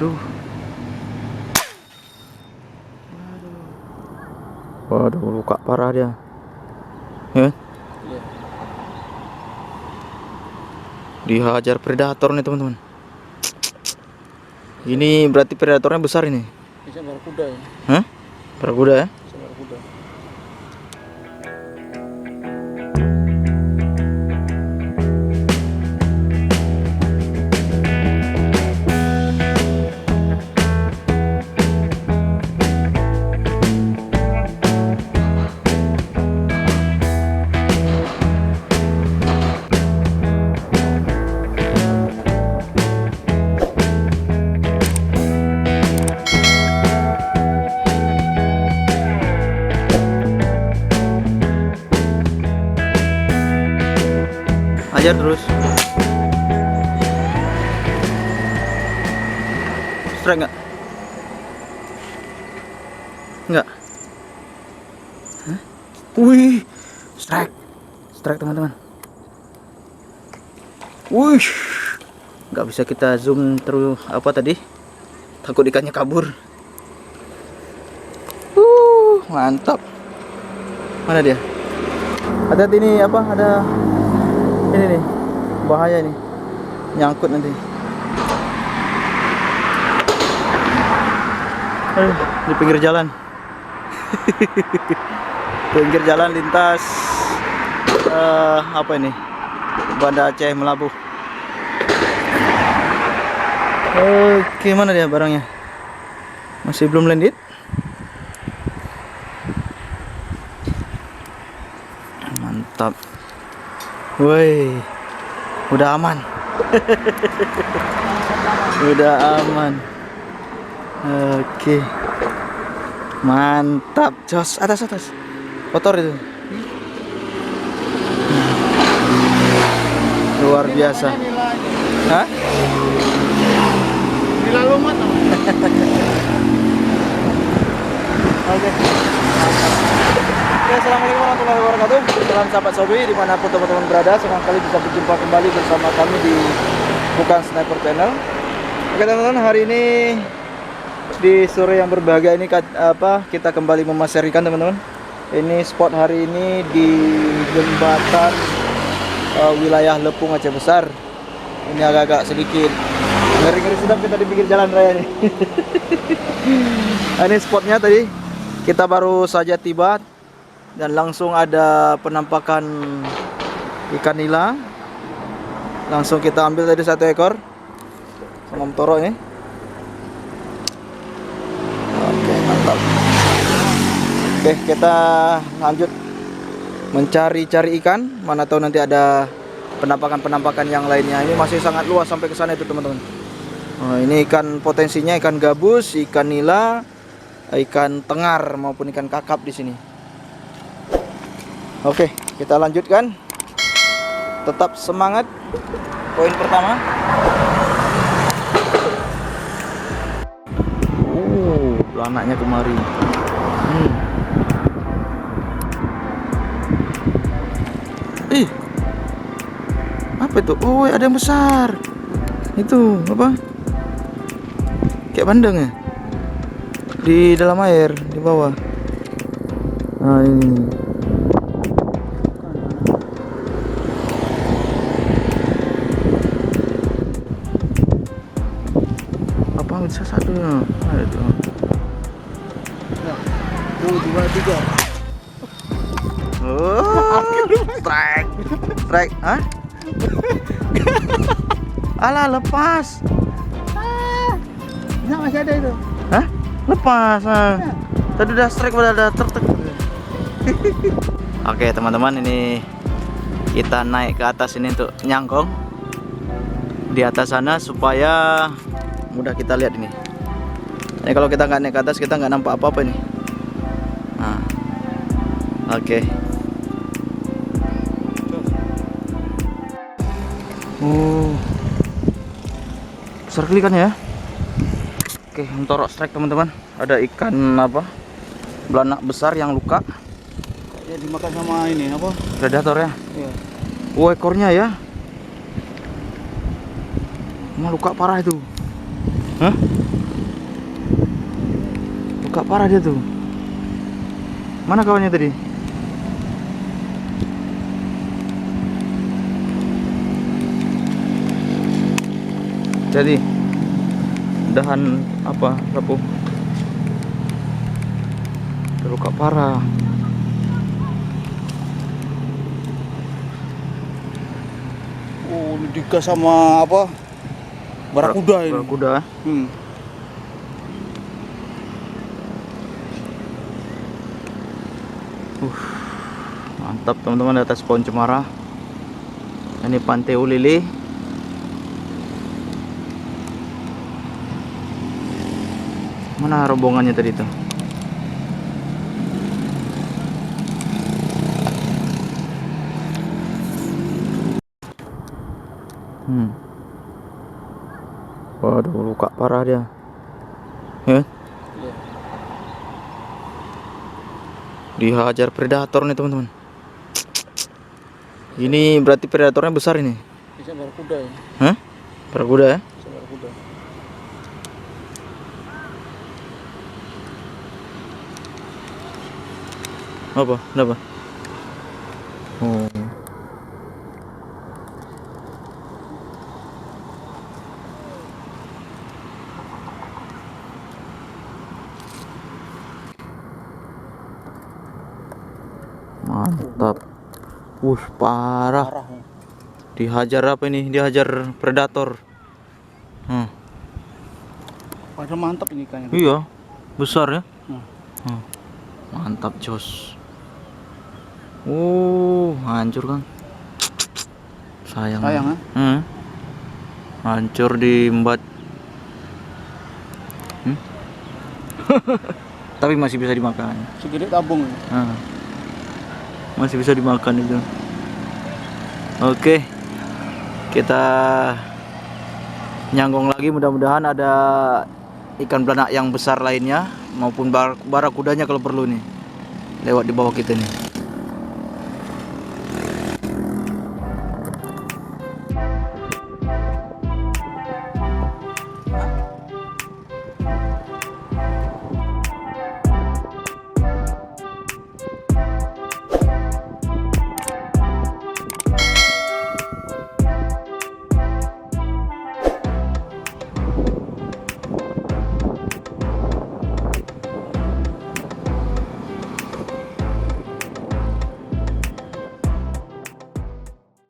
Waduh. Waduh, luka parah dia. Ya. Dihajar predator nih teman-teman. Ini berarti predatornya besar ini. Bisa barakuda ya. Hah? Barakuda ya? Bisa barakuda. Ajar terus. Strike nggak? Nggak. Hah? Wih, strike. Strike teman-teman. Wih, nggak bisa kita zoom terus apa tadi? Takut ikannya kabur. Mantap. Mana dia? Hati-hati nih apa? Ada ini nih, bahaya nih, nyangkut nanti. Di pinggir jalan. Pinggir jalan lintas apa ini, Banda Aceh Melabuh. Oke, mana dia barangnya? Masih belum landed. Mantap. Woi, udah aman. Udah aman. Oke, mantap. Jos, atas. Kotor itu. Luar biasa. Hah? Nilai lumat. Oke. Assalamualaikum warahmatullahi wabarakatuh. Salam sahabat Sobi dimanapun teman-teman berada. Senang kali bisa berjumpa kembali bersama kami di Bukan Sniper Channel. Oke teman-teman, hari ini di sore yang berbahagia ini kita kembali memasar ikan teman-teman. Ini spot hari ini di jembatan wilayah Lepung Aceh Besar. Ini agak-agak sedikit ngeri-ngeri sedap kita di pinggir jalan raya nih. Ini spotnya tadi kita baru saja tiba dan langsung ada penampakan ikan nila. Langsung kita ambil tadi 1 ekor sama mtoro ini. Oke, mantap. Oke, kita lanjut mencari-cari ikan. Mana tahu nanti ada penampakan-penampakan yang lainnya. Ini masih sangat luas sampai ke sana itu teman-teman. Oh, ini ikan potensinya ikan gabus, ikan nila, ikan tengar maupun ikan kakap di sini. Oke, kita lanjutkan. Tetap semangat. Poin pertama. Anaknya kemari. Ih, apa itu? Oh, ada yang besar. Itu apa? Kayak bandeng ya? Di dalam air, di bawah. Nah, ini. Apa bisa satu? Ada tuh. 2, 3. Oh, strike, hah? Alah, lepas. Nah, masih ada itu. Hah? Lepas. Tadi udah strike pada ada tertek. Oke, teman-teman, ini kita naik ke atas ini untuk nyangkong di atas sana supaya mudah kita lihat ini. Ini kalau kita nggak naik ke atas kita nggak nampak apa-apa ini. Nah, oke. Besar kali ikannya ya. Oke, mtoro strike teman-teman. Ada ikan apa? Belanak besar yang luka. Ya dimakan sama ini apa? Predator ya. Iya. Oh, ekornya ya. Emang luka parah itu. Hah? Luka parah dia tuh. Mana kawannya tadi? Jadi dahan apa rapuh. Luka parah. Oh, ini digas sama apa? Barakuda ini. Barakuda. Hmm. Mantap teman-teman di atas pohon cemara. Ini Pantai Ulili. Mana rombongannya tadi tuh? Waduh, luka parah dia. Ya? Iya. Dihajar predator nih teman-teman. Ini berarti predatornya besar ini. Bisa barakuda ya. Hah? Barakuda ya? Bisa barakuda. Apa? Kenapa? Oh. Mantap. Parah. Parah ya. Dihajar apa ini? Dihajar predator. Padahal mantap ini ikannya. Iya, besar ya. Hmm. Mantap jos. Hancur kan? Sayang. Sayang ya. Hancur diembat. Tapi masih bisa dimakan. Segede tabung ini. Masih bisa dimakan itu. Oke, kita nyanggong lagi, mudah-mudahan ada ikan belanak yang besar lainnya maupun barakudanya kalau perlu nih lewat di bawah kita nih.